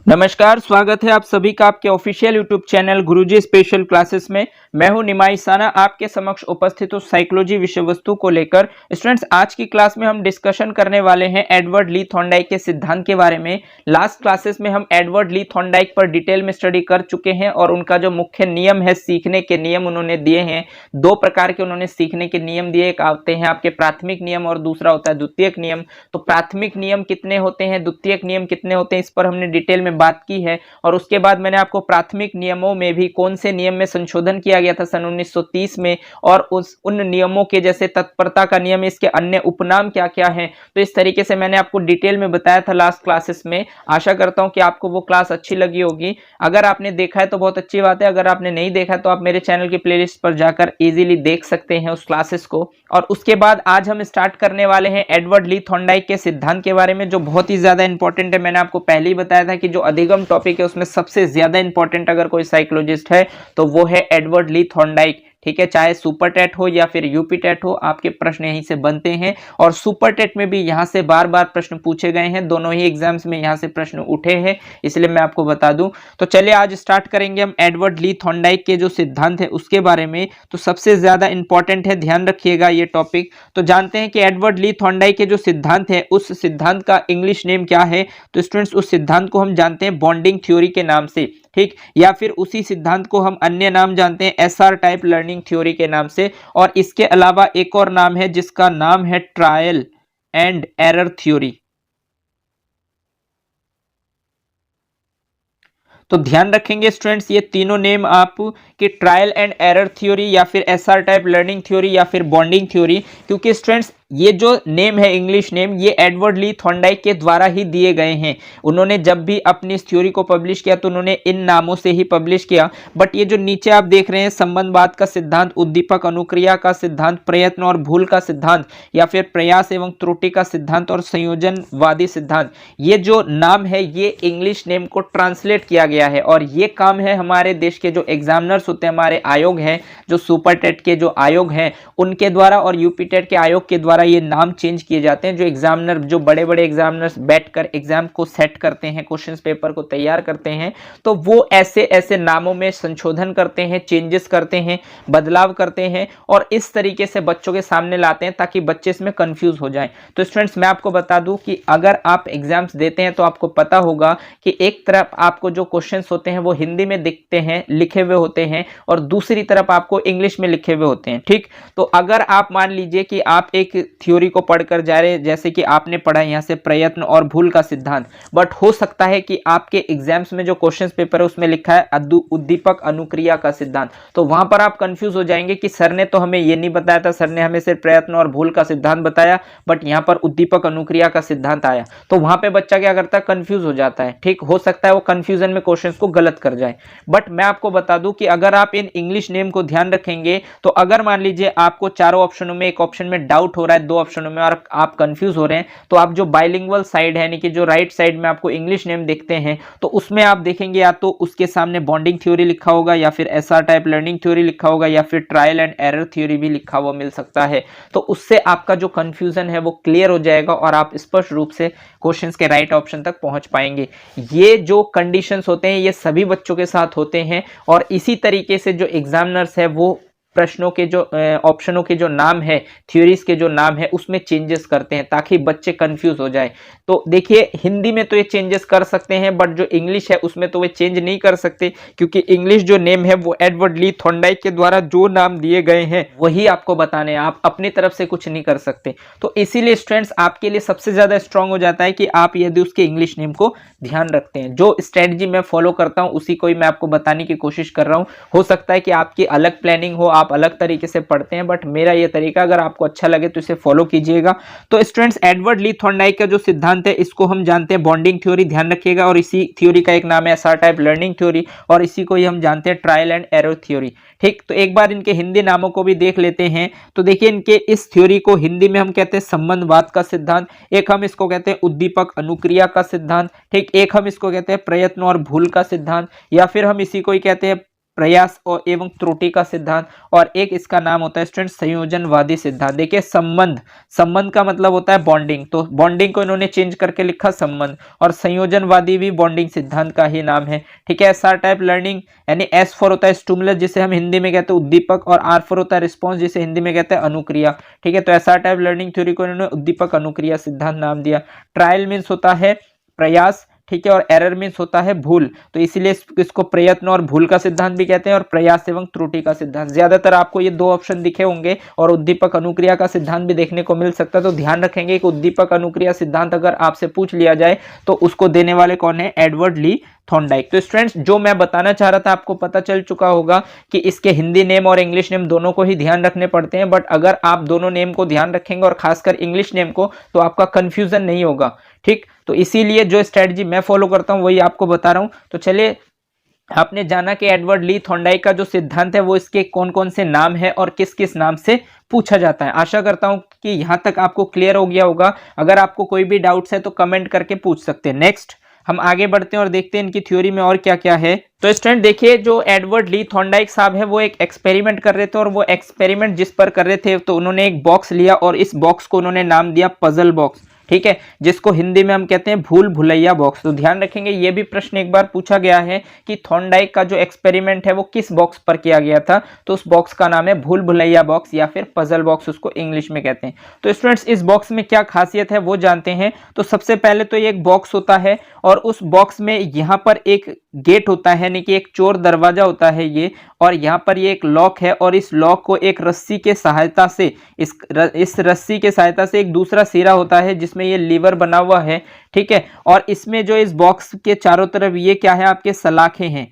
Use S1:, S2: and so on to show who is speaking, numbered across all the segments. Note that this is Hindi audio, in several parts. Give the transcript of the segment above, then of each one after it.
S1: नमस्कार, स्वागत है आप सभी का आपके ऑफिशियल यूट्यूब चैनल गुरुजी स्पेशल क्लासेस में। मैं हूं निमाई साना, आपके समक्ष उपस्थित हूं साइकोलॉजी विषय वस्तु को लेकर। स्टूडेंट्स, आज की क्लास में हम डिस्कशन करने वाले हैं एडवर्ड ली थॉर्नडाइक के सिद्धांत के बारे में। लास्ट क्लासेस में हम एडवर्ड ली थॉर्नडाइक पर डिटेल में स्टडी कर चुके हैं और उनका जो मुख्य नियम है, सीखने के नियम उन्होंने दिए हैं। दो प्रकार के उन्होंने सीखने के नियम दिए, एक आते हैं आपके प्राथमिक नियम और दूसरा होता है द्वितीयक नियम। तो प्राथमिक नियम कितने होते हैं, द्वितीयक नियम कितने होते हैं, इस पर हमने डिटेल में बात की है। और उसके बाद मैंने आपको प्राथमिक नियमों में भी कौन से नियम में संशोधन किया गया था सन 1930 में, और उन नियमों के जैसे तत्परता का नियम, इसके अन्य उपनाम क्या क्या हैं, तो इस तरीके से मैंने आपको डिटेल में बताया था लास्ट क्लासेस में। आशा करता हूं कि आपको वो क्लास अच्छी लगी होगी। अगर आपने देखा है तो बहुत अच्छी बात है, अगर आपने नहीं देखा तो आप मेरे चैनल की प्लेलिस्ट पर जाकर इजीली देख सकते हैं उस क्लासेस को। और उसके बाद आज हम स्टार्ट करने वाले हैं एडवर्ड ली थॉर्नडाइक के सिद्धांत के बारे में, जो बहुत ही ज्यादा इंपॉर्टेंट है। मैंने आपको पहले ही बताया था कि जो अधिगम टॉपिक है उसमें सबसे ज्यादा इंपॉर्टेंट अगर कोई साइकोलॉजिस्ट है तो वो है एडवर्ड ली थॉर्नडाइक। ठीक है, चाहे सुपर टेट हो या फिर यूपी टेट हो, आपके प्रश्न यहीं से बनते हैं। और सुपर टेट में भी यहां से बार बार प्रश्न पूछे गए हैं, दोनों ही एग्जाम्स में यहां से प्रश्न उठे हैं, इसलिए मैं आपको बता दूं। तो चलिए आज स्टार्ट करेंगे हम एडवर्ड ली थॉर्नडाइक के जो सिद्धांत है उसके बारे में। तो सबसे ज्यादा इंपॉर्टेंट है, ध्यान रखिएगा ये टॉपिक। तो जानते हैं कि एडवर्ड ली थॉर्नडाइक के जो सिद्धांत है उस सिद्धांत का इंग्लिश नेम क्या है। तो स्टूडेंट्स, उस सिद्धांत को हम जानते हैं बॉन्डिंग थ्योरी के नाम से, ठीक, या फिर उसी सिद्धांत को हम अन्य नाम जानते हैं एसआर टाइप लर्निंग थ्योरी के नाम से। और इसके अलावा एक और नाम है जिसका नाम है ट्रायल एंड एरर थ्योरी। तो ध्यान रखेंगे स्टूडेंट्स, ये तीनों नेम आप कि ट्रायल एंड एरर थ्योरी या फिर एसआर टाइप लर्निंग थ्योरी या फिर बॉन्डिंग थ्योरी, क्योंकि स्टूडेंट्स ये जो नेम है इंग्लिश नेम, ये एडवर्ड ली थॉर्नडाइक के द्वारा ही दिए गए हैं। उन्होंने जब भी अपनी इस थ्योरी को पब्लिश किया तो उन्होंने इन नामों से ही पब्लिश किया। बट ये जो नीचे आप देख रहे हैं, संबंधवाद का सिद्धांत, उद्दीपक अनुक्रिया का सिद्धांत, प्रयत्न और भूल का सिद्धांत, या फिर प्रयास एवं त्रुटि का सिद्धांत और संयोजनवादी सिद्धांत, ये जो नाम है ये इंग्लिश नेम को ट्रांसलेट किया गया है। और ये काम है हमारे देश के जो एग्जामिनर्स होते हैं, हमारे आयोग हैं, जो सुपर टेट के जो आयोग हैं उनके द्वारा और यूपी टेट के आयोग के द्वारा ये नाम चेंज किए जाते हैं। जो एग्जामिनर, जो बड़े बड़े एग्जामिनर्स बैठकर एग्जाम को सेट करते हैं, क्वेश्चंस पेपर को तैयार करते हैं, तो वो ऐसे ऐसे नामों में संशोधन करते हैं, चेंजेस करते हैं, बदलाव करते हैं और इस तरीके से बच्चों के सामने लाते हैं ताकि बच्चे इसमें कंफ्यूज हो जाएं। तो स्टूडेंट्स, मैं आपको बता दूं कि अगर आप एग्जाम्स देते हैं तो आपको पता होगा कि एक तरफ आपको जो क्वेश्चंस होते हैं वो हिंदी में दिखते हैं, लिखे हुए होते हैं, और दूसरी तरफ आपको इंग्लिश में लिखे हुए होते हैं। ठीक, तो अगर आप मान लीजिए कि आप एक थ्योरी को पढ़कर जा रहे हैं, जैसे कि आपने पढ़ा यहां से प्रयत्न और भूल का सिद्धांत, बट हो सकता है कि आपके एग्जाम्स में जो क्वेश्चंस पेपर है उसमें लिखा है उद्दीपक अनुक्रिया का सिद्धांत, तो वहां पर आप कंफ्यूज हो जाएंगे कि सर ने तो हमें ये नहीं बताया था, सर ने हमें सिर्फ प्रयत्न और भूल का सिद्धांत बताया, बट यहां पर उद्दीपक अनुक्रिया का सिद्धांत आया। तो वहां पे बच्चा क्या करता है, कंफ्यूज हो जाता है। ठीक, हो सकता है वो कंफ्यूजन में क्वेश्चंस को गलत कर जाए। बट मैं आपको बता दूं कि अगर आप इन इंग्लिश नेम को ध्यान रखेंगे तो अगर मान लीजिए आपको चारों ऑप्शनों में एक ऑप्शन में डाउट हो रहा है, दो ऑप्शनों में, और आप कंफ्यूज हो रहे हैं, तो आप जो बाइलिंगुअल साइड है, यानी कि जो राइट साइड में आपको इंग्लिश नेम देखते हैं, तो उसमें आप देखेंगे या तो उसके सामने बॉन्डिंग थ्योरी लिखा होगा, या फिर एसआर टाइप लर्निंग थ्योरी लिखा होगा, या फिर ट्रायल एंड एरर थ्योरी भी लिखा हुआ मिल सकता है। तो उससे आपका जो कंफ्यूजन है वो क्लियर हो जाएगा और आप स्पष्ट रूप से क्वेश्चंस के राइट ऑप्शन तक पहुंच पाएंगे। ये जो कंडीशंस होते हैं ये सभी बच्चों के साथ होते हैं, और इसी तरीके से जो एग्जामिनर्स है वो प्रश्नों के जो ऑप्शनों के जो नाम है, थ्योरीज के जो नाम है, उसमें चेंजेस करते हैं ताकि बच्चे कंफ्यूज हो जाए। तो देखिए, हिंदी में तो ये चेंजेस कर सकते हैं, बट जो इंग्लिश है उसमें तो वे चेंज नहीं कर सकते, क्योंकि इंग्लिश जो नेम है वो एडवर्ड ली थॉर्नडाइक के द्वारा जो नाम दिए गए हैं वही आपको बताने हैं, आप अपनी तरफ से कुछ नहीं कर सकते। तो इसीलिए स्टूडेंट्स, आपके लिए सबसे ज्यादा स्ट्रांग हो जाता है कि आप यदि उसके इंग्लिश नेम को ध्यान रखते हैं। जो स्ट्रेटजी मैं फॉलो करता हूं उसी को ही मैं आपको बताने की कोशिश कर रहा हूं। हो सकता है कि आपकी अलग प्लानिंग हो, आप अलग तरीके से पढ़ते हैं, बट मेरा ये तरीका अगर आपको अच्छा लगे तो इसे फॉलो कीजिएगा। तो स्टूडेंट्स, एडवर्ड ली थॉर्नडाइक का जो सिद्धांत है इसको हम जानते हैं बॉन्डिंग थ्योरी, ध्यान रखिएगा, और इसी थ्योरी का एक नाम है एसआर टाइप लर्निंग थ्योरी, और इसी को ही हम जानते हैं ट्रायल एंड एरर थ्योरी। ठीक, तो एक बार इनके हिंदी नामों को भी देख लेते हैं। तो देखिए, इनके इस थ्योरी को हिंदी में हम कहते हैं संबंधवाद का सिद्धांत, एक हम इसको कहते हैं उद्दीपक अनुक्रिया का सिद्धांत, ठीक, एक हम इसको कहते हैं प्रयत्न और भूल का सिद्धांत, या फिर हम इसी को ही कहते हैं प्रयास और एवं त्रुटि का सिद्धांत, और एक इसका नाम होता है स्टूडेंट संयोजनवादी सिद्धांत। देखिए संबंध, संबंध का मतलब होता है बॉन्डिंग, तो बॉन्डिंग को इन्होंने चेंज करके लिखा संबंध, और संयोजनवादी भी बॉन्डिंग सिद्धांत का ही नाम है। ठीक है, एसआर टाइप लर्निंग यानी एस फॉर होता है स्टिमुलस जिसे हम हिंदी में कहते हैं उद्दीपक, और आर फॉर होता है रिस्पॉन्स जिसे हिंदी में कहते हैं अनुक्रिया। ठीक है, तो एसआर टाइप लर्निंग थ्योरी को इन्होंने उद्दीपक अनुक्रिया सिद्धांत नाम दिया। ट्रायल मीन्स होता है प्रयास, ठीक है, और एरर मीन्स होता है भूल, तो इसीलिए इसको प्रयत्न और भूल का सिद्धांत भी कहते हैं, और प्रयास एवं त्रुटि का सिद्धांत। ज्यादातर आपको ये दो ऑप्शन दिखे होंगे, और उद्दीपक अनुक्रिया का सिद्धांत भी देखने को मिल सकता है, तो ध्यान रखेंगे कि उद्दीपक अनुक्रिया सिद्धांत अगर आपसे पूछ लिया जाए तो उसको देने वाले कौन है, एडवर्ड ली थॉर्नडाइक। तो स्टूडेंट्स जो मैं बताना चाह रहा था आपको पता चल चुका होगा कि इसके हिंदी नेम और इंग्लिश नेम दोनों को ही ध्यान रखने पड़ते हैं, बट अगर आप दोनों नेम को ध्यान रखेंगे और खासकर इंग्लिश नेम को, तो आपका कंफ्यूजन नहीं होगा। ठीक, तो इसीलिए जो स्ट्रेटजी मैं फॉलो करता हूं वही आपको बता रहा हूं। तो चलिए, आपने जाना कि एडवर्ड ली थॉर्नडाइक का जो सिद्धांत है वो इसके कौन कौन से नाम है और किस किस नाम से पूछा जाता है। आशा करता हूं कि यहां तक आपको क्लियर हो गया होगा। अगर आपको कोई भी डाउट्स है तो कमेंट करके पूछ सकते हैं। नेक्स्ट हम आगे बढ़ते हैं और देखते हैं इनकी थ्योरी में और क्या क्या है। तो स्टूडेंट देखिए, जो एडवर्ड ली थॉर्नडाइक साहब है वो एक एक्सपेरिमेंट कर रहे थे, और वो एक्सपेरिमेंट जिस पर कर रहे थे तो उन्होंने एक बॉक्स लिया और इस बॉक्स को उन्होंने नाम दिया पजल बॉक्स। ठीक है, जिसको हिंदी में हम कहते हैं भूल भुलैया बॉक्स। तो ध्यान रखेंगे ये भी प्रश्न एक बार पूछा गया है कि थॉर्नडाइक का जो एक्सपेरिमेंट है वो किस बॉक्स पर किया गया था, तो उस बॉक्स का नाम है भूल भुलैया बॉक्स या फिर पजल बॉक्स उसको इंग्लिश में कहते हैं। तो स्टूडेंट्स इस बॉक्स में क्या खासियत है वो जानते हैं। तो सबसे पहले तो ये एक बॉक्स होता है, और उस बॉक्स में यहाँ पर एक गेट होता है, यानी कि एक चोर दरवाजा होता है ये, और यहाँ पर ये एक लॉक है, और इस लॉक को एक रस्सी के सहायता से, इस रस्सी के सहायता से एक दूसरा सिरा होता है जिसमें ये लीवर बना हुआ है। ठीक है, और इसमें जो इस बॉक्स के चारों तरफ ये क्या है, आपके सलाखें हैं।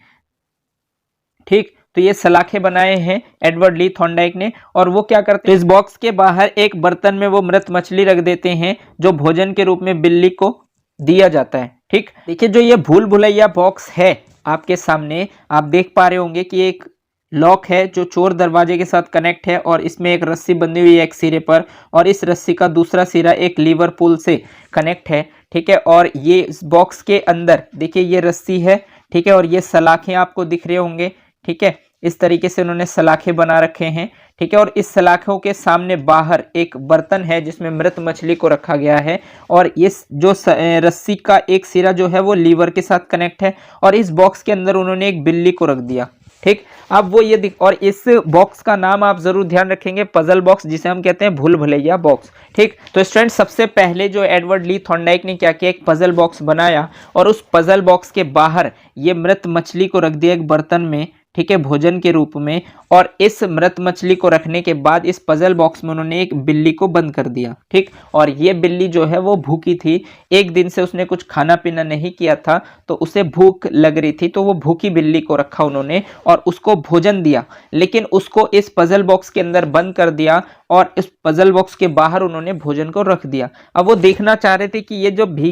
S1: ठीक, तो ये सलाखें बनाए हैं एडवर्ड ली थॉर्नडाइक ने, और वो क्या करते हैं, इस बॉक्स के बाहर एक बर्तन में वो मृत मछली रख देते हैं जो भोजन के रूप में बिल्ली को दिया जाता है। ठीक, देखिए जो ये भूल भुलैया बॉक्स है आपके सामने, आप देख पा रहे होंगे कि एक लॉक है जो चोर दरवाजे के साथ कनेक्ट है, और इसमें एक रस्सी बंधी हुई है एक सिरे पर, और इस रस्सी का दूसरा सिरा एक लीवर पुल से कनेक्ट है। ठीक है, और ये इस बॉक्स के अंदर देखिए ये रस्सी है। ठीक है, और ये सलाखें आपको दिख रहे होंगे। ठीक है, इस तरीके से उन्होंने सलाखें बना रखे हैं। ठीक है, और इस सलाखों के सामने बाहर एक बर्तन है जिसमें मृत मछली को रखा गया है, और इस जो रस्सी का एक सिरा जो है वो लीवर के साथ कनेक्ट है, और इस बॉक्स के अंदर उन्होंने एक बिल्ली को रख दिया। ठीक, अब वो ये और इस बॉक्स का नाम आप जरूर ध्यान रखेंगे, पजल बॉक्स, जिसे हम कहते हैं भूल भुलैया बॉक्स। ठीक, तो स्टूडेंट सबसे पहले जो एडवर्ड ली थॉर्नडाइक ने क्या किया, एक पजल बॉक्स बनाया, और उस पजल बॉक्स के बाहर ये मृत मछली को रख दिया एक बर्तन में। ठीक है, भोजन के रूप में, और इस मृत मछली को रखने के बाद इस पजल बॉक्स में उन्होंने एक बिल्ली को बंद कर दिया। ठीक, और ये बिल्ली जो है वो भूखी थी, एक दिन से उसने कुछ खाना पीना नहीं किया था, तो उसे भूख लग रही थी, तो वो भूखी बिल्ली को रखा उन्होंने और उसको भोजन दिया, लेकिन उसको इस पजल बॉक्स के अंदर बंद कर दिया, और इस पजल बॉक्स के बाहर उन्होंने भोजन को रख दिया। अब वो देखना चाह रहे थे कि ये जो भी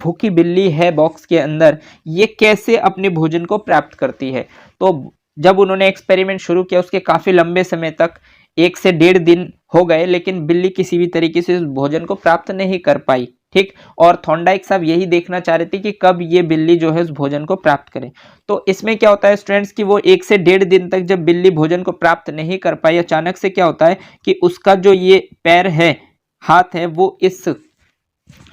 S1: भूखी बिल्ली है बॉक्स के अंदर, ये कैसे अपने भोजन को प्राप्त करती है। तो जब उन्होंने एक्सपेरिमेंट शुरू किया उसके काफी लंबे समय तक, 1 से 1.5 दिन हो गए, लेकिन बिल्ली किसी भी तरीके से उस भोजन को प्राप्त नहीं कर पाई। ठीक, और थॉर्नडाइक साहब यही देखना चाह रहे थे कि कब ये बिल्ली जो है उस भोजन को प्राप्त करे। तो इसमें क्या होता है स्टूडेंट्स कि वो 1 से 1.5 दिन तक जब बिल्ली भोजन को प्राप्त नहीं कर पाई, अचानक से क्या होता है कि उसका जो ये पैर है, हाथ है, वो इस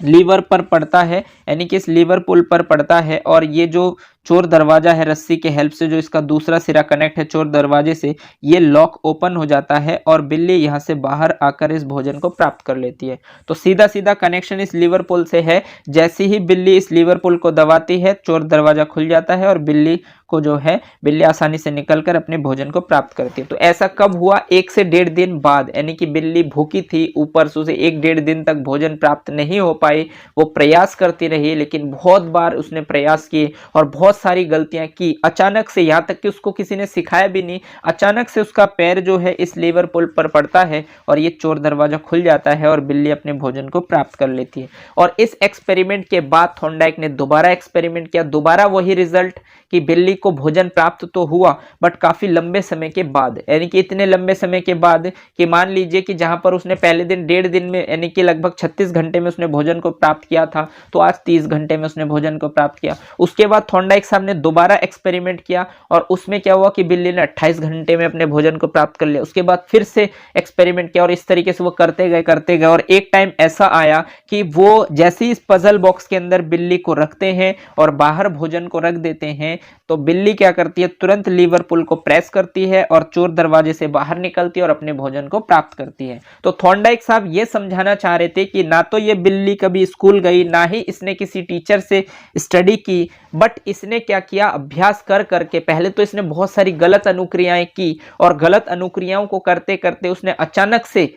S1: लीवर पर पड़ता है, यानी कि इस लीवर पुल पर पड़ता है, और ये जो चोर दरवाजा है, रस्सी के हेल्प से जो इसका दूसरा सिरा कनेक्ट है चोर दरवाजे से, ये लॉक ओपन हो जाता है और बिल्ली यहाँ से बाहर आकर इस भोजन को प्राप्त कर लेती है। तो सीधा सीधा कनेक्शन इस लीवर पुल से है। जैसे ही बिल्ली इस लीवर पुल को दबाती है, चोर दरवाजा खुल जाता है और बिल्ली को जो है, बिल्ली आसानी से निकलकर अपने भोजन को प्राप्त करती है। तो ऐसा कब हुआ, 1 से 1.5 दिन बाद, यानी कि बिल्ली भूखी थी, ऊपर से उसे 1-1.5 दिन तक भोजन प्राप्त नहीं हो पाई। वो प्रयास करती रही, लेकिन बहुत बार उसने प्रयास किए और बहुत सारी गलतियां की। अचानक से, यहाँ तक कि उसको किसी ने सिखाया भी नहीं, अचानक से उसका पैर जो है इस लीवर पुल पर पड़ता है और ये चोर दरवाजा खुल जाता है और बिल्ली अपने भोजन को प्राप्त कर लेती है। और इस एक्सपेरिमेंट के बाद थॉर्नडाइक ने दोबारा एक्सपेरिमेंट किया, दोबारा वही रिजल्ट कि बिल्ली को भोजन प्राप्त तो हुआ, बट काफी लंबे समय के बाद, यानी कि इतने लंबे समय के बाद कि मान लीजिए कि जहां पर उसने पहले दिन 1.5 दिन में, यानी कि लगभग 36 घंटे में उसने भोजन को प्राप्त किया था, तो आज 30 घंटे में उसने भोजन को प्राप्त किया। उसके बाद थॉर्नडाइक साहब ने दोबारा एक्सपेरिमेंट किया और उसमें क्या हुआ कि बिल्ली ने 28 घंटे में अपने भोजन को प्राप्त कर लिया। उसके बाद फिर से एक्सपेरिमेंट किया और इस तरीके से वो करते गए और एक टाइम ऐसा आया कि वो जैसे ही इस पजल बॉक्स के अंदर बिल्ली को रखते हैं और बाहर भोजन को रख देते हैं तो बिल्ली क्या करती है, तुरंत लीवर पुल को प्रेस करती है और चोर दरवाजे से बाहर निकलती है और अपने भोजन को प्राप्त करती है। तो थॉर्नडाइक साहब ये समझाना चाह रहे थे कि ना तो ये बिल्ली कभी स्कूल गई, ना ही इसने किसी टीचर से स्टडी की, बट इसने क्या किया, अभ्यास कर करके पहले तो इसने बहुत सारी गलत अनुक्रियाएं की और गलत अनुक्रियाओं को करते करते उसने अचानक से,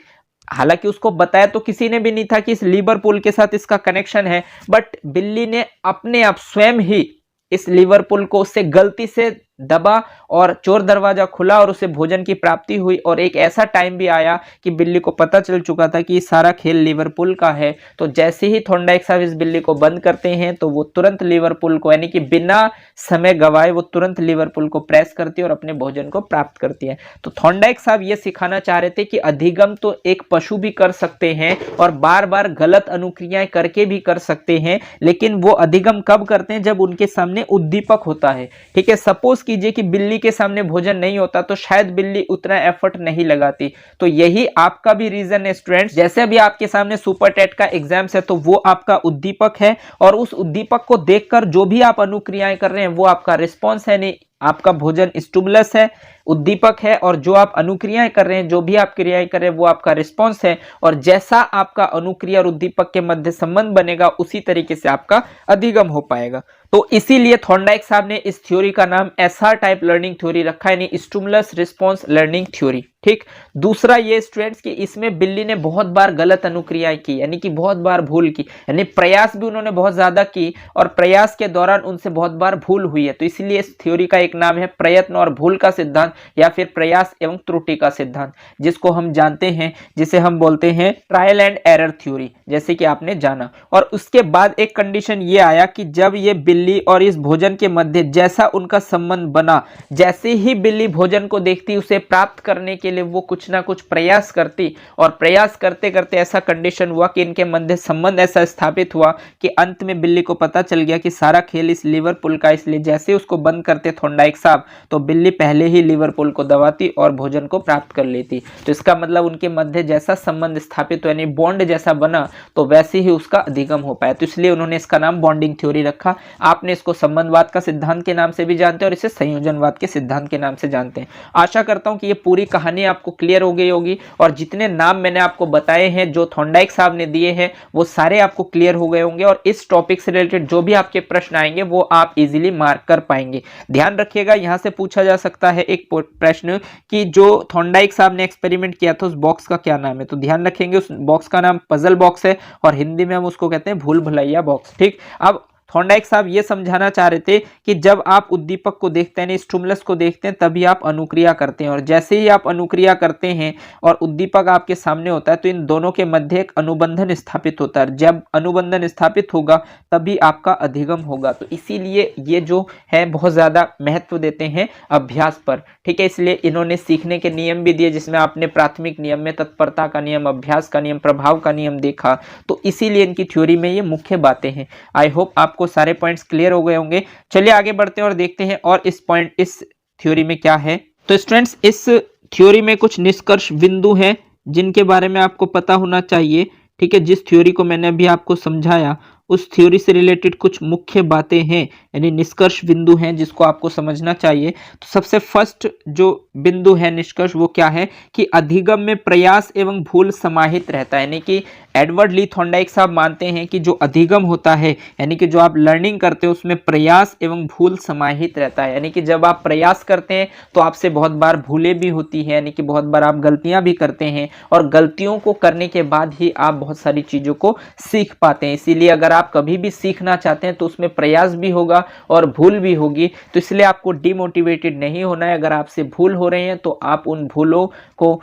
S1: हालांकि उसको बताया तो किसी ने भी नहीं था कि इस लीवर पुल के साथ इसका कनेक्शन है, बट बिल्ली ने अपने आप स्वयं ही इस लीवर पुल को उससे गलती से दबा और चोर दरवाजा खुला और उसे भोजन की प्राप्ति हुई। और एक ऐसा टाइम भी आया कि बिल्ली को पता चल चुका था कि सारा खेल लिवरपूल का है। तो जैसे ही थॉर्नडाइक साहब इस बिल्ली को बंद करते हैं तो वो तुरंत लिवरपूल को, यानी कि बिना समय गवाए वो तुरंत लिवरपूल को प्रेस करती है और अपने भोजन को प्राप्त करती है। तो थॉर्नडाइक साहब ये सिखाना चाह रहे थे कि अधिगम तो एक पशु भी कर सकते हैं और बार बार गलत अनुक्रियाएं करके भी कर सकते हैं, लेकिन वो अधिगम कब करते हैं, जब उनके सामने उद्दीपक होता है। ठीक है, सपोज कीजिए कि बिल्ली के सामने भोजन नहीं होता तो शायद बिल्ली उतना एफर्ट नहीं लगाती। तो यही आपका भी रीजन है स्टूडेंट्स, जैसे अभी आपके सामने सुपर टेट का एग्जाम्स है तो वो आपका उद्दीपक है और उस उद्दीपक को देखकर जो भी आप अनुक्रियाएं कर रहे हैं वो आपका रिस्पॉन्स है। नहीं, आपका भोजन स्टिमुलस है, उद्दीपक है, और जो आप अनुक्रियाएं कर रहे हैं, जो भी आप क्रियाएं कर रहे हैं वो आपका रिस्पॉन्स है। और जैसा आपका अनुक्रिया और उद्दीपक के मध्य संबंध बनेगा उसी तरीके से आपका अधिगम हो पाएगा। तो इसीलिए थॉर्नडाइक साहब ने इस थ्योरी का नाम एसआर टाइप लर्निंग थ्योरी रखा है, यानी स्टिमुलस रिस्पॉन्स लर्निंग थ्योरी। ठीक, दूसरा ये स्टूडेंट्स कि इसमें बिल्ली ने बहुत बार गलत अनुक्रियाएं की, यानी कि बहुत बार भूल की, यानी प्रयास भी उन्होंने बहुत ज्यादा की और प्रयास के दौरान उनसे बहुत बार भूल हुई है। तो इसलिए इस थ्योरी का एक नाम है प्रयत्न और भूल का सिद्धांत या फिर प्रयास एवं त्रुटि का सिद्धांत, जिसको हम जानते हैं, जिसे हम बोलते हैं ट्रायल एंड एरर थ्योरी, जैसे कि आपने जाना। और उसके बाद एक कंडीशन ये आया कि जब ये बिल्ली और इस भोजन के मध्य जैसा उनका संबंध बना, जैसे ही बिल्ली भोजन को देखती उसे प्राप्त करने के लिए वो कुछ ना कुछ प्रयास करती और प्रयास करते करते ऐसा कंडीशन हुआ कि इनके मध्य संबंध ऐसा स्थापित हुआ कि अंत में बिल्ली को पता चल गया कि सारा खेल इस लिवरपूल का। इसलिए जैसे उसको बंद करते थॉर्नडाइक साहब तो बिल्ली पहले ही लिवरपूल को दबाती और भोजन को प्राप्त कर लेती। तो इसका मतलब उनके मध्य जैसा संबंध स्थापित यानी बॉन्ड जैसा बना तो वैसे ही उसका अधिगम हो पाया। तो इसलिए उन्होंने इसका नाम बॉन्डिंग थ्योरी रखा। आपने इसको संबंधवाद का सिद्धांत के नाम से भी जानते हैं और इसे संयोजनवाद के सिद्धांत के नाम से जानते हैं। आशा करता हूं कि ये पूरी कहानी आपको क्लियर हो गई होगी और जितने नाम मैंने आपको बताए हैं जो थॉर्नडाइक साहब ने दिए हैं वो सारे आपको क्लियर हो गए होंगे और इस टॉपिक से रिलेटेड जो भी आपके प्रश्न आएंगे वो आप इजीली मार्क कर पाएंगे। ध्यान रखिएगा, यहां से पूछा जा सकता है एक प्रश्न कि जो थॉर्नडाइक साहब ने एक्सपेरिमेंट किया था उस बॉक्स का क्या नाम है। तो ध्यान रखेंगे उस बॉक्स का नाम पजल बॉक्स है और हिंदी में हम उसको कहते हैं भूल भुलैया बॉक्स। ठीक, अब थॉर्नडाइक साहब ये समझाना चाह रहे थे कि जब आप उद्दीपक को देखते हैं, स्टिमुलस को देखते हैं, तभी आप अनुक्रिया करते हैं और जैसे ही आप अनुक्रिया करते हैं और उद्दीपक आपके सामने होता है तो इन दोनों के मध्य एक अनुबंधन स्थापित होता है। जब अनुबंधन स्थापित होगा तभी आपका अधिगम होगा। तो इसीलिए ये जो है बहुत ज्यादा महत्व देते हैं अभ्यास पर। ठीक है, इसलिए इन्होंने सीखने के नियम भी दिए जिसमें आपने प्राथमिक नियम में तत्परता का नियम, अभ्यास का नियम, प्रभाव का नियम देखा। तो इसीलिए इनकी थ्योरी में ये मुख्य बातें हैं। आई होप आपको सारे पॉइंट्स क्लियर हो गए होंगे। चलिए आगे बढ़ते हैं और देखते हैं और इस थ्योरी में क्या है। तो स्टूडेंट्स, इस थ्योरी में कुछ निष्कर्ष बिंदु हैं जिनके बारे में आपको पता होना चाहिए। ठीक है, जिस थ्योरी को मैंने अभी आपको समझाया उस थ्योरी से रिलेटेड कुछ मुख्य बातें हैं, यानी निष्कर्ष बिंदु हैं जिसको आपको समझना चाहिए। तो सबसे फर्स्ट जो बिंदु है निष्कर्ष वो क्या है कि अधिगम में प्रयास एवं भूल समाहित रहता है। यानी कि एडवर्ड ली थॉर्नडाइक साहब मानते हैं कि जो अधिगम होता है, यानी कि जो आप लर्निंग करते हो उसमें प्रयास एवं भूल समाहित रहता है। यानी कि जब आप प्रयास करते हैं तो आपसे बहुत बार भूलें भी होती हैं, यानी कि बहुत बार आप गलतियां भी करते हैं और गलतियों को करने के बाद ही आप बहुत सारी चीजों को सीख पाते हैं। इसीलिए अगर आप कभी भी सीखना चाहते हैं तो उसमें प्रयास भी होगा और भूल भी होगी। तो इसलिए आपको डिमोटिवेटेड नहीं होना है। अगर आपसे भूल हो रही है तो आप उन भूलों को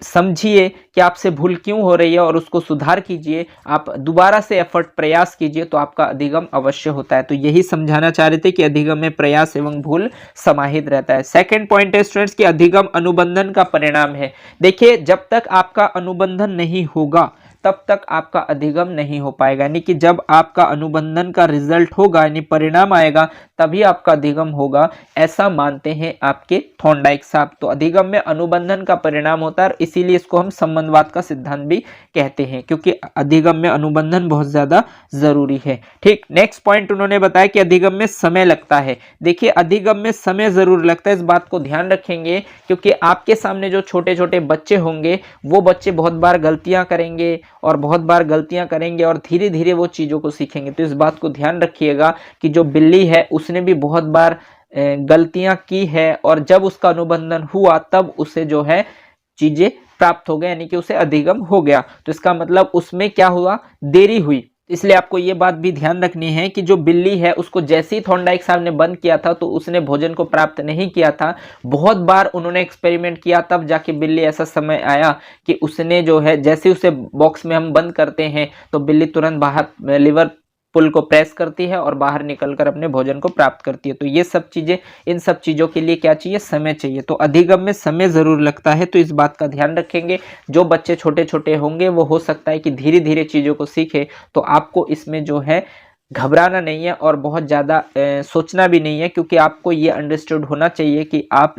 S1: समझिए कि आपसे भूल क्यों हो रही है और उसको सुधार कीजिए। आप दोबारा से एफर्ट प्रयास कीजिए तो आपका अधिगम अवश्य होता है। तो यही समझाना चाह रहे थे कि अधिगम में प्रयास एवं भूल समाहित रहता है। सेकंड पॉइंट है स्टूडेंट्स कि अधिगम अनुबंधन का परिणाम है। देखिए, जब तक आपका अनुबंधन नहीं होगा तब तक आपका अधिगम नहीं हो पाएगा। यानी कि जब आपका अनुबंधन का रिजल्ट होगा, यानी परिणाम आएगा, तभी आपका अधिगम होगा, ऐसा मानते हैं आपके थॉर्नडाइक साहब। तो अधिगम में अनुबंधन का परिणाम होता है और इसीलिए इसको हम संबंधवाद का सिद्धांत भी कहते हैं, क्योंकि अधिगम में अनुबंधन बहुत ज्यादा जरूरी है। ठीक, नेक्स्ट पॉइंट उन्होंने बताया कि अधिगम में समय लगता है। देखिए, अधिगम में समय जरूर लगता है, इस बात को ध्यान रखेंगे, क्योंकि आपके सामने जो छोटे छोटे बच्चे होंगे वो बच्चे बहुत बार गलतियां करेंगे और बहुत बार गलतियां करेंगे और धीरे धीरे वो चीजों को सीखेंगे। तो इस बात को ध्यान रखिएगा कि जो बिल्ली है उसने भी बहुत बार गलतियां की है और जब उसका अनुबंधन हुआ तब उसे जो है चीजें प्राप्त हो गए, यानी कि उसे अधिगम हो गया। तो इसका मतलब उसमें क्या हुआ, देरी हुई। इसलिए आपको ये बात भी ध्यान रखनी है कि जो बिल्ली है उसको जैसे ही थॉर्नडाइक साहब ने बंद किया था तो उसने भोजन को प्राप्त नहीं किया था। बहुत बार उन्होंने एक्सपेरिमेंट किया, तब जाके बिल्ली ऐसा समय आया कि उसने जो है, जैसे उसे बॉक्स में हम बंद करते हैं तो बिल्ली तुरंत बाहर लीवर पुल को प्रेस करती है और बाहर निकलकर अपने भोजन को प्राप्त करती है। तो ये सब चीजें, इन सब चीजों के लिए क्या चाहिए, समय चाहिए। तो अधिगम में समय जरूर लगता है, तो इस बात का ध्यान रखेंगे। जो बच्चे छोटे छोटे होंगे वो हो सकता है कि धीरे धीरे चीजों को सीखे, तो आपको इसमें जो है घबराना नहीं है और बहुत ज़्यादा सोचना भी नहीं है, क्योंकि आपको ये अंडरस्टूड होना चाहिए कि आप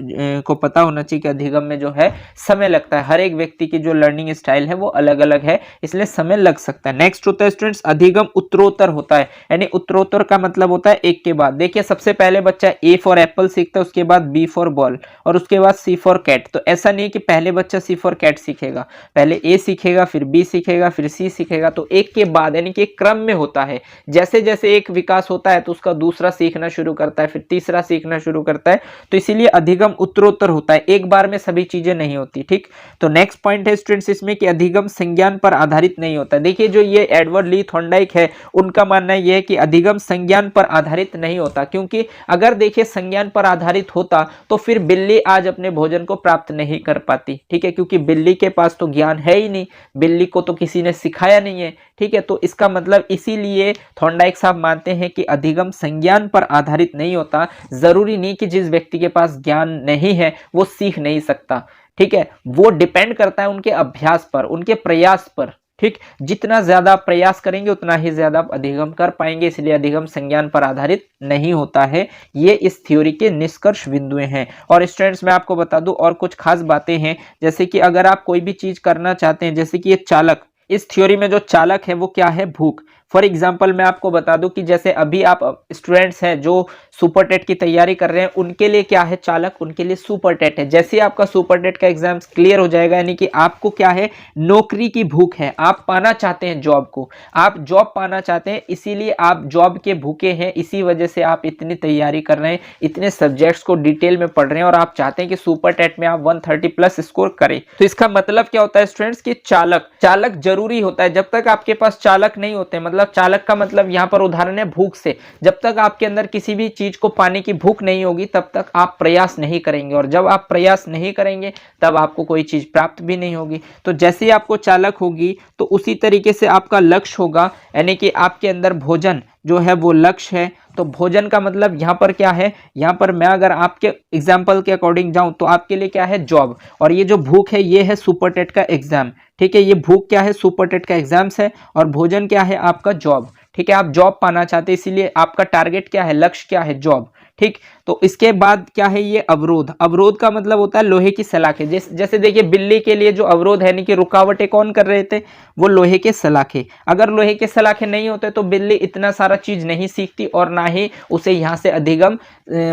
S1: को पता होना चाहिए कि अधिगम में जो है समय लगता है। हर एक व्यक्ति की जो लर्निंग स्टाइल है वो अलग अलग है, इसलिए समय लग सकता है। नेक्स्ट होता है स्टूडेंट्स, अधिगम उत्तरोत्तर होता है। यानी उत्तरोत्तर का मतलब होता है एक के बाद। देखिए, सबसे पहले बच्चा ए फॉर एप्पल सीखता है, उसके बाद बी फॉर बॉल और उसके बाद सी फॉर कैट। तो ऐसा नहीं कि पहले बच्चा सी फॉर कैट सीखेगा, पहले ए सीखेगा, फिर बी सीखेगा, फिर सी सीखेगा। तो एक के बाद, यानी कि एक क्रम में होता है। जैसे जैसे एक विकास होता है तो उसका दूसरा सीखना शुरू करता है, फिर तीसरा सीखना शुरू करता है। तो इसीलिए अधिगम उत्तरोत्तर होता है, एक बार में सभी चीजें नहीं होती। ठीक, तो नेक्स्ट पॉइंट है स्टूडेंट्स इसमें कि अधिगम संज्ञान पर आधारित नहीं होता। देखिए, जो ये एडवर्ड ली थॉर्नडाइक है, उनका मानना यह है कि अधिगम संज्ञान पर आधारित नहीं होता, क्योंकि अगर देखिए संज्ञान पर आधारित होता तो फिर बिल्ली आज अपने भोजन को प्राप्त नहीं कर पाती। ठीक है, क्योंकि बिल्ली के पास तो ज्ञान है ही नहीं, बिल्ली को तो किसी ने सिखाया नहीं है। ठीक है, तो इसका मतलब इसीलिए थॉर्नडाइक साहब मानते हैं कि अधिगम संज्ञान पर आधारित नहीं होता। जरूरी नहीं कि जिस व्यक्ति के पास ज्ञान नहीं है वो सीख नहीं सकता। ठीक है, वो डिपेंड करता है उनके अभ्यास पर, उनके प्रयास पर। ठीक, जितना ज्यादा प्रयास करेंगे उतना ही ज्यादा आप अधिगम कर पाएंगे, इसलिए अधिगम संज्ञान पर आधारित नहीं होता है। ये इस थ्योरी के निष्कर्ष बिंदुएं हैं। और स्टूडेंट्स, मैं आपको बता दूं और कुछ खास बातें हैं, जैसे कि अगर आप कोई भी चीज करना चाहते हैं, जैसे कि ये चालक, इस थ्योरी में जो चालक है वो क्या है, भूख। फॉर एग्जाम्पल मैं आपको बता दूं कि जैसे अभी आप स्टूडेंट्स हैं जो सुपर टेट की तैयारी कर रहे हैं, उनके लिए क्या है चालक, उनके लिए सुपर टेट है। जैसे आपका सुपर टेट का एग्जाम क्लियर हो जाएगा, यानी कि आपको क्या है, नौकरी की भूख है, आप पाना चाहते हैं जॉब को, आप जॉब पाना चाहते हैं, इसीलिए आप जॉब के भूखे हैं। इसी वजह से आप इतनी तैयारी कर रहे हैं, इतने सब्जेक्ट्स को डिटेल में पढ़ रहे हैं और आप चाहते हैं कि सुपर टेट में आप 130 प्लस स्कोर करें। तो इसका मतलब क्या होता है स्टूडेंट्स कि चालक जरूरी होता है। जब तक आपके पास चालक नहीं होते, मतलब चालक का मतलब यहां पर उदाहरण है भूख से, जब तक आपके अंदर किसी भी चीज को पाने की भूख नहीं होगी तब तक आप प्रयास नहीं करेंगे, और जब आप प्रयास नहीं करेंगे तब आपको कोई चीज प्राप्त भी नहीं होगी। तो जैसे ही आपको चालक होगी तो उसी तरीके से आपका लक्ष्य होगा, यानी कि आपके अंदर भोजन जो है वो लक्ष्य है। तो भोजन का मतलब यहाँ पर क्या है, यहाँ पर मैं अगर आपके एग्जाम्पल के अकॉर्डिंग जाऊं तो आपके लिए क्या है, जॉब, और ये जो भूख है ये है सुपर टेट का एग्जाम। ठीक है, ये भूख क्या है, सुपर टेट का एग्जाम्स है, और भोजन क्या है, आपका जॉब। ठीक है, आप जॉब पाना चाहते हैं, इसीलिए आपका टारगेट क्या है, लक्ष्य क्या है, जॉब। ठीक, तो इसके बाद क्या है, ये अवरोध। अवरोध का मतलब होता है लोहे की सलाखें। जैसे देखिए बिल्ली के लिए जो अवरोध है, यानी कि रुकावटें कौन कर रहे थे, वो लोहे के सलाखें। अगर लोहे के सलाखें नहीं होते तो बिल्ली इतना सारा चीज नहीं सीखती और ना ही उसे यहाँ से अधिगम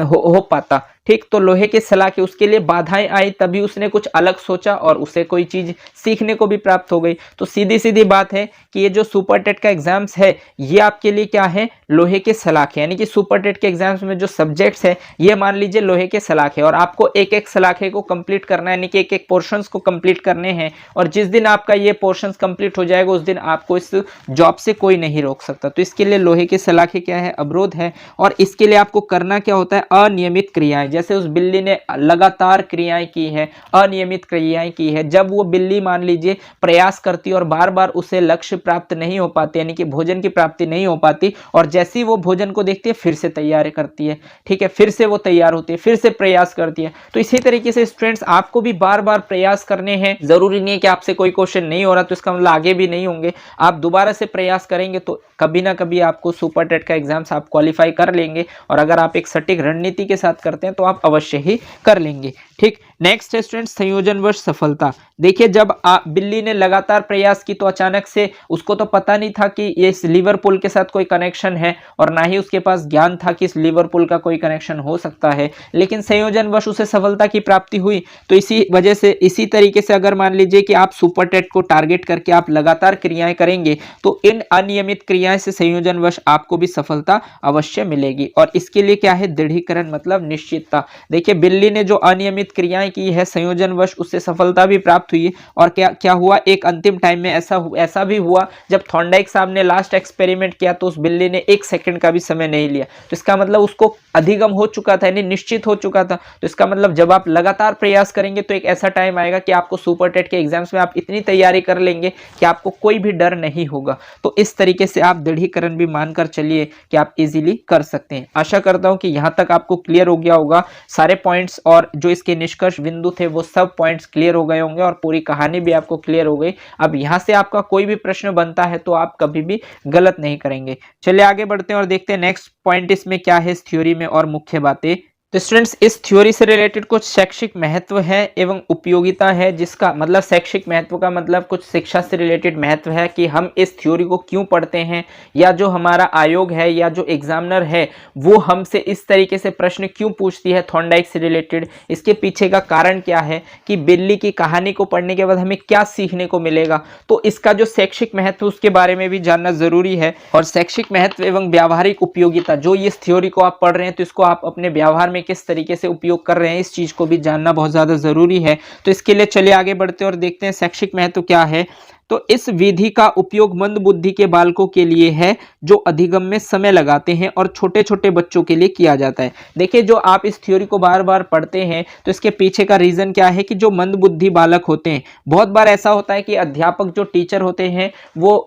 S1: हो पाता। ठीक, तो लोहे के सलाखें, उसके लिए बाधाएं आई, तभी उसने कुछ अलग सोचा और उसे कोई चीज सीखने को भी प्राप्त हो गई। तो सीधी सीधी बात है कि ये जो सुपर टेट का एग्जाम्स है ये आपके लिए क्या है, लोहे के सलाखें। यानी कि सुपर टेट के एग्जाम्स में जो सब्जेक्ट्स है ये मान लीजिए लोहे के सलाखे, और आपको एक एक सलाखे को कंप्लीट करना है, यानी कि एक एक पोर्शंस को कंप्लीट करने हैं। और जिस दिन आपका ये पोर्शंस कंप्लीट हो जाएगा उस दिन आपको इस जॉब से कोई नहीं रोक सकता। तो इसके लिए लोहे के सलाखे क्या है, अवरोध है। और इसके लिए आपको करना क्या होता है, अनियमित क्रियाएं। जैसे उस बिल्ली ने लगातार क्रियाएं की है, अनियमित क्रियाएं की है। जब वो बिल्ली मान लीजिए प्रयास करती और बार बार उसे लक्ष्य प्राप्त नहीं हो पाते, यानी कि भोजन की प्राप्ति नहीं हो पाती, और जैसे ही वो भोजन को देखती है फिर से तैयारी करती है, ठीक है, फिर से वो तैयार होती है, फिर से प्रयास करती है। तो इसी तरीके से स्टूडेंट्स आपको भी बार बार प्रयास करने हैं। जरूरी नहीं है कि आपसे कोई क्वेश्चन नहीं हो रहा तो इसका मतलब आगे भी नहीं होंगे। आप दोबारा से प्रयास करेंगे तो कभी ना कभी आपको सुपर टेट का एग्जाम्स आप क्वालिफाई कर लेंगे, और अगर आप एक सटीक रणनीति के साथ करते हैं तो आप अवश्य ही कर लेंगे। ठीक, नेक्स्ट है स्टूडेंट्स संयोजनवश सफलता। देखिए, जब बिल्ली ने लगातार प्रयास की तो अचानक से उसको तो पता नहीं था कि ये इस लिवरपूल के साथ कोई कनेक्शन है, और ना ही उसके पास ज्ञान था कि इस लिवरपूल का कोई कनेक्शन हो सकता है, लेकिन संयोजनवश उसे सफलता की प्राप्ति हुई। तो इसी वजह से, इसी तरीके से अगर मान लीजिए कि आप सुपर टेट को टारगेट करके आप लगातार क्रियाएं करेंगे तो इन अनियमित क्रियाएं से संयोजनवश आपको भी सफलता अवश्य मिलेगी। और इसके लिए क्या है, दृढ़ीकरण मतलब निश्चितता। देखिए, बिल्ली ने जो अनियमित क्रियाएं की है संयोजनवश उससे सफलता भी प्राप्त हुई, और क्या क्या हुआ, एक अंतिम टाइम में ऐसा भी हुआ जब थॉर्नडाइक साहब ने लास्ट एक्सपेरिमेंट किया तो उस बिल्ली ने 1 सेकंड का भी समय नहीं लिया। तो इसका मतलब उसको अधिगम हो चुका था, यानी निश्चित हो चुका था। तो इसका मतलब जब आप लगातार प्रयास करेंगे तो एक ऐसा टाइम आएगा कि आपको सुपर टेट के एग्जाम्स में आप इतनी तैयारी कर लेंगे कि आपको कोई भी डर नहीं होगा। तो इस तरीके से आप दृढ़ीकरण भी मानकर चलिए कि आप इजीली कर सकते हैं। आशा करता हूं कि यहां तक आपको क्लियर हो गया होगा सारे पॉइंट्स, और जो इसके निष्कर्ष बिंदु थे वो सब पॉइंट्स क्लियर हो गए होंगे, और पूरी कहानी भी आपको क्लियर हो गई। अब यहां से आपका कोई भी प्रश्न बनता है तो आप कभी भी गलत नहीं करेंगे। चलिए आगे बढ़ते हैं और देखते हैं नेक्स्ट पॉइंट इसमें क्या है इस थ्योरी में और मुख्य बातें। तो स्टूडेंट्स, इस थ्योरी से रिलेटेड कुछ शैक्षिक महत्व है एवं उपयोगिता है, जिसका मतलब शैक्षिक महत्व का मतलब कुछ शिक्षा से रिलेटेड महत्व है कि हम इस थ्योरी को क्यों पढ़ते हैं, या जो हमारा आयोग है या जो एग्जामिनर है वो हमसे इस तरीके से प्रश्न क्यों पूछती है थॉर्नडाइक से रिलेटेड। इसके पीछे का कारण क्या है कि बिल्ली की कहानी को पढ़ने के बाद हमें क्या सीखने को मिलेगा। तो इसका जो शैक्षिक महत्व उसके बारे में भी जानना जरूरी है। और शैक्षिक महत्व एवं व्यावहारिक उपयोगिता, जो इस थ्योरी को आप पढ़ रहे हैं तो इसको आप अपने व्यवहार में किस तरीके से उपयोग कर रहे हैं, इस चीज को भी जानना बहुत ज्यादा जरूरी है। तो इसके लिए चलिए आगे बढ़ते हैं और देखते हैं शैक्षिक महत्व क्या है। तो इस विधि का उपयोग मंद बुद्धि के बालकों के लिए है जो अधिगम में समय लगाते हैं, और छोटे छोटे बच्चों के लिए किया जाता है। देखिए, जो आप इस थ्योरी को बार बार पढ़ते हैं तो इसके पीछे का रीजन क्या है कि जो मंद बुद्धि बालक होते हैं, बहुत बार ऐसा होता है कि अध्यापक जो टीचर होते हैं वो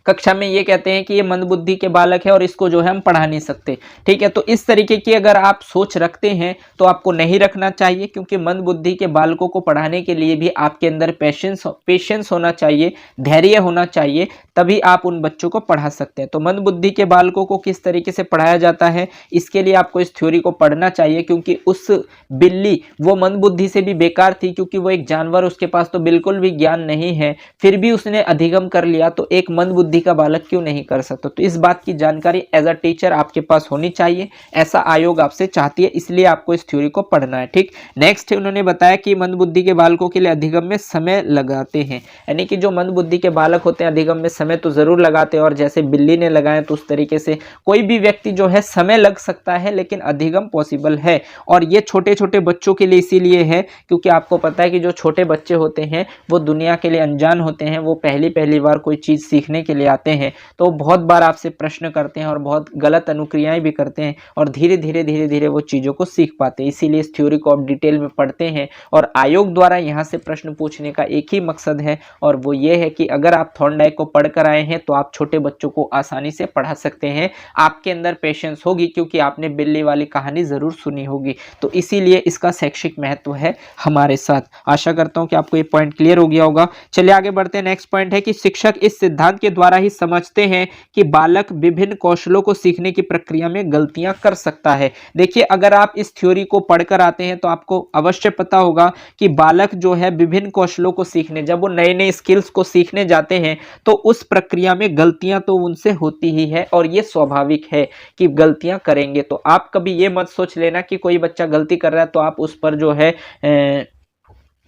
S1: कक्षा में ये कहते हैं कि ये मंदबुद्धि के बालक है और इसको जो है हम पढ़ा नहीं सकते। ठीक है, तो इस तरीके की अगर आप सोच रखते हैं तो आपको नहीं रखना चाहिए, क्योंकि मंदबुद्धि के बालकों को पढ़ाने के लिए भी आपके अंदर पेशेंस होना चाहिए, धैर्य होना चाहिए, तभी आप उन बच्चों को पढ़ा सकते हैं। तो मंदबुद्धि के बालकों को किस तरीके से पढ़ाया जाता है, इसके लिए आपको इस थ्योरी को पढ़ना चाहिए, क्योंकि उस बिल्ली वो मंदबुद्धि से भी बेकार थी, क्योंकि वो एक जानवर, उसके पास तो बिल्कुल भी ज्ञान नहीं है, फिर भी उसने अधिगम कर लिया, तो एक मंदबुद्धि का बालक क्यों नहीं कर सकता। तो इस बात की जानकारी एज अ टीचर आपके पास होनी चाहिए, ऐसा आयोग आपसे चाहती है, इसलिए आपको इस थ्योरी को पढ़ना है। ठीक, नेक्स्ट उन्होंने बताया कि मंदबुद्धि के बालकों के लिए अधिगम में समय लगाते हैं, यानी कि जो मंदबुद्धि के बालक होते हैं अधिगम में समय तो जरूर लगाते हैं, और जैसे बिल्ली ने लगाए तो उस तरीके से कोई भी व्यक्ति जो है समय लग सकता है, लेकिन अधिगम पॉसिबल है। और ये छोटे छोटे बच्चों के लिए इसीलिए है क्योंकि आपको पता है कि जो छोटे बच्चे होते हैं वो दुनिया के लिए अनजान होते हैं, वो पहली बार कोई चीज सीखने के लिए आते हैं, तो बहुत बार आपसे प्रश्न करते हैं और बहुत गलत अनुक्रियाएं भी करते हैं, और धीरे धीरे वो चीजों को सीख पाते हैं। इसीलिए इस थ्योरी को आप डिटेल में पढ़ते हैं, और आयोग द्वारा यहाँ से प्रश्न पूछने का एक ही मकसद है, और वो ये है कि अगर आप थॉर्नडाइक को पढ़कर आए हैं तो आप छोटे बच्चों को आसानी से पढ़ा सकते हैं। आपके अंदर पेशेंस होगी, क्योंकि आपने बिल्ली वाली कहानी जरूर सुनी होगी, तो इसीलिए इसका शैक्षिक महत्व है हमारे साथ। आशा करता हूं कि आपको ये पॉइंट क्लियर हो गया होगा। चलिए आगे बढ़ते हैं। नेक्स्ट पॉइंट है कि शिक्षक इस सिद्धांत के द्वारा ही समझते हैं कि बालक विभिन्न कौशलों को सीखने की प्रक्रिया में गलतियां कर सकता है। देखिए, अगर आप इस थ्योरी को पढ़कर आते हैं तो आपको अवश्य पता होगा कि बालक जो है विभिन्न कौशलों को सीखने, जब वो नए नए स्किल्स को सीखने जाते हैं तो उस प्रक्रिया में गलतियां तो उनसे होती ही है, और ये स्वाभाविक है कि गलतियां करेंगे। तो आप कभी ये मत सोच लेना कि कोई बच्चा गलती कर रहा है तो आप उस पर जो है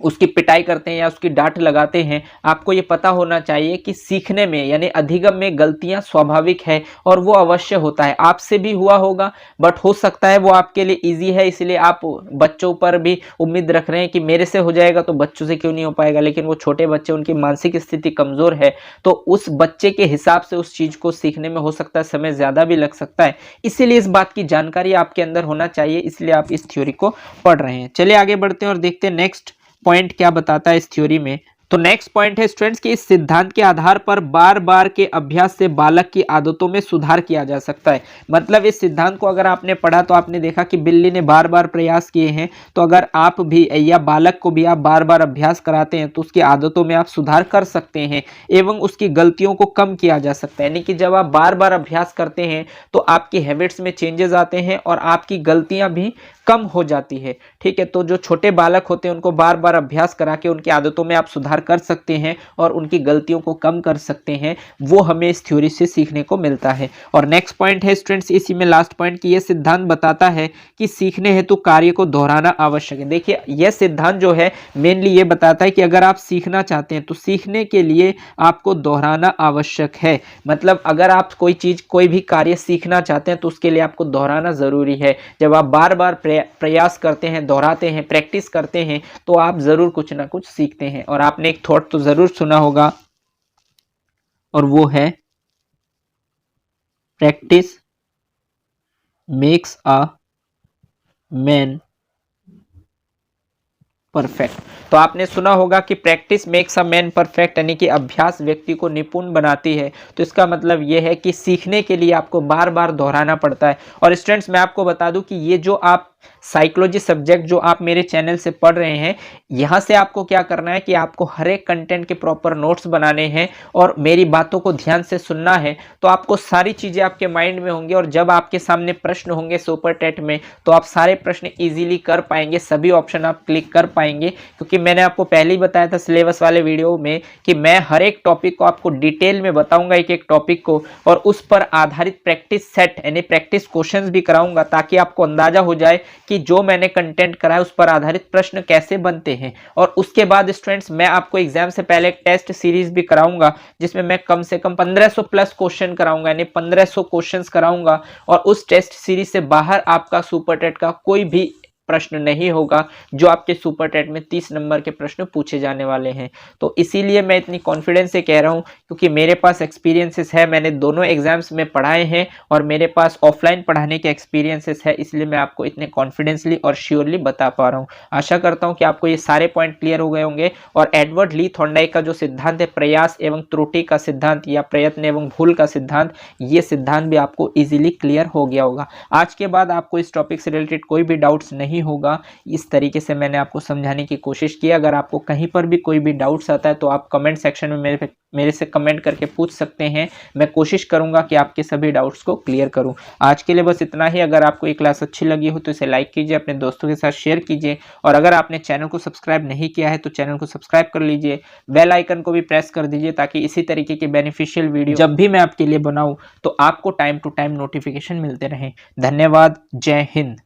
S1: उसकी पिटाई करते हैं या उसकी डांट लगाते हैं। आपको ये पता होना चाहिए कि सीखने में यानी अधिगम में गलतियां स्वाभाविक है, और वो अवश्य होता है। आपसे भी हुआ होगा, बट हो सकता है वो आपके लिए इजी है, इसलिए आप बच्चों पर भी उम्मीद रख रहे हैं कि मेरे से हो जाएगा तो बच्चों से क्यों नहीं हो पाएगा। लेकिन वो छोटे बच्चे, उनकी मानसिक स्थिति कमजोर है, तो उस बच्चे के हिसाब से उस चीज को सीखने में हो सकता है समय ज्यादा भी लग सकता है। इसीलिए इस बात की जानकारी आपके अंदर होना चाहिए, इसलिए आप इस थ्योरी को पढ़ रहे हैं। चलिए आगे बढ़ते हैं और देखते हैं नेक्स्ट पॉइंट क्या बताता है इस थ्योरी में। तो नेक्स्ट पॉइंट है स्टूडेंट्स कि इस सिद्धांत के आधार पर बार बार के अभ्यास से बालक की आदतों में सुधार किया जा सकता है। मतलब इस सिद्धांत को अगर आपने पढ़ा तो आपने देखा कि बिल्ली ने बार बार प्रयास किए हैं, तो अगर आप भी या बालक को भी आप बार बार अभ्यास कराते हैं तो उसकी आदतों में आप सुधार कर सकते हैं एवं उसकी गलतियों को कम किया जा सकता है। यानी कि जब आप बार बार अभ्यास करते हैं तो आपकी हैबिट्स में चेंजेस आते हैं और आपकी गलतियां भी कम हो जाती है। ठीक है, तो जो छोटे बालक होते हैं उनको बार बार अभ्यास करा के उनकी आदतों में आप सुधार कर सकते हैं और उनकी गलतियों को कम कर सकते हैं, वो हमें इस थ्योरी से सीखने को मिलता है। और नेक्स्ट पॉइंट है स्टूडेंट्स इसी में लास्ट पॉइंट कि यह सिद्धांत बताता है कि सीखने हेतु कार्य को दोहराना आवश्यक है। देखिए यह सिद्धांत जो है मेनली ये बताता है कि अगर आप सीखना चाहते हैं तो सीखने के लिए आपको दोहराना आवश्यक है। मतलब अगर आप कोई चीज कोई भी कार्य सीखना चाहते हैं तो उसके लिए आपको दोहराना जरूरी है। जब आप बार बार प्रयास करते हैं, दोहराते हैं, प्रैक्टिस करते हैं तो आप जरूर कुछ ना कुछ सीखते हैं। और आपने एक थॉट तो जरूर सुना होगा और वो है practice makes a man perfect. तो आपने सुना होगा कि practice makes a man perfect, यानी कि अभ्यास व्यक्ति को निपुण बनाती है। तो इसका मतलब यह है कि सीखने के लिए आपको बार बार दोहराना पड़ता है। और स्टूडेंट्स मैं आपको बता दूं कि ये जो आप साइकोलॉजी सब्जेक्ट जो आप मेरे चैनल से पढ़ रहे हैं, यहां से आपको क्या करना है कि आपको हर एक कंटेंट के प्रॉपर नोट्स बनाने हैं और मेरी बातों को ध्यान से सुनना है। तो आपको सारी चीजें आपके माइंड में होंगी और जब आपके सामने प्रश्न होंगे सुपर टेट में तो आप सारे प्रश्न इजीली कर पाएंगे, सभी ऑप्शन आप क्लिक कर पाएंगे। क्योंकि मैंने आपको पहले ही बताया था सिलेबस वाले वीडियो में कि मैं हर एक टॉपिक को आपको डिटेल में बताऊंगा, एक एक टॉपिक को, और उस पर आधारित प्रैक्टिस सेट यानी प्रैक्टिस क्वेश्चंस भी कराऊंगा ताकि आपको अंदाजा हो जाए कि जो मैंने कंटेंट कराया उस पर आधारित प्रश्न कैसे बनते हैं। और उसके बाद स्टूडेंट्स मैं आपको एग्जाम से पहले एक टेस्ट सीरीज भी कराऊंगा जिसमें मैं कम से कम 1500 प्लस क्वेश्चन कराऊंगा, यानी 1500 क्वेश्चंस कराऊंगा। और उस टेस्ट सीरीज से बाहर आपका सुपर टेट का कोई भी प्रश्न नहीं होगा जो आपके सुपर टेट में 30 नंबर के प्रश्न पूछे जाने वाले हैं। तो इसीलिए मैं इतनी कॉन्फिडेंस से कह रहा हूं क्योंकि मेरे पास एक्सपीरियंसेस है, मैंने दोनों एग्जाम्स में पढ़ाए हैं और मेरे पास ऑफलाइन पढ़ाने के एक्सपीरियंसेस है, इसलिए मैं आपको इतने कॉन्फिडेंसली और श्योरली बता पा रहा हूं। आशा करता हूं कि आपको ये सारे पॉइंट क्लियर हो गए होंगे। और एडवर्ड ली थॉर्नडाइक का जो सिद्धांत है प्रयास एवं त्रुटि का सिद्धांत या प्रयत्न एवं भूल का सिद्धांत, ये सिद्धांत भी आपको इजीली क्लियर हो गया होगा। आज के बाद आपको इस टॉपिक से रिलेटेड कोई भी डाउट्स नहीं होगा। इस तरीके से मैंने आपको समझाने की कोशिश की। अगर आपको कहीं पर भी कोई भी डाउट्स आता है तो आप कमेंट सेक्शन में मेरे से कमेंट करके पूछ सकते हैं। मैं कोशिश करूंगा कि आपके सभी डाउट्स को क्लियर करूं। आज के लिए बस इतना ही। अगर आपको ये क्लास अच्छी लगी हो तो इसे लाइक कीजिए, अपने दोस्तों के साथ शेयर कीजिए और अगर आपने चैनल को सब्सक्राइब नहीं किया है तो चैनल को सब्सक्राइब कर लीजिए, बेल आइकन को भी प्रेस कर दीजिए ताकि इसी तरीके के बेनिफिशियल वीडियो जब भी मैं आपके लिए बनाऊं तो आपको टाइम टू टाइम नोटिफिकेशन मिलते रहें। धन्यवाद। जय हिंद।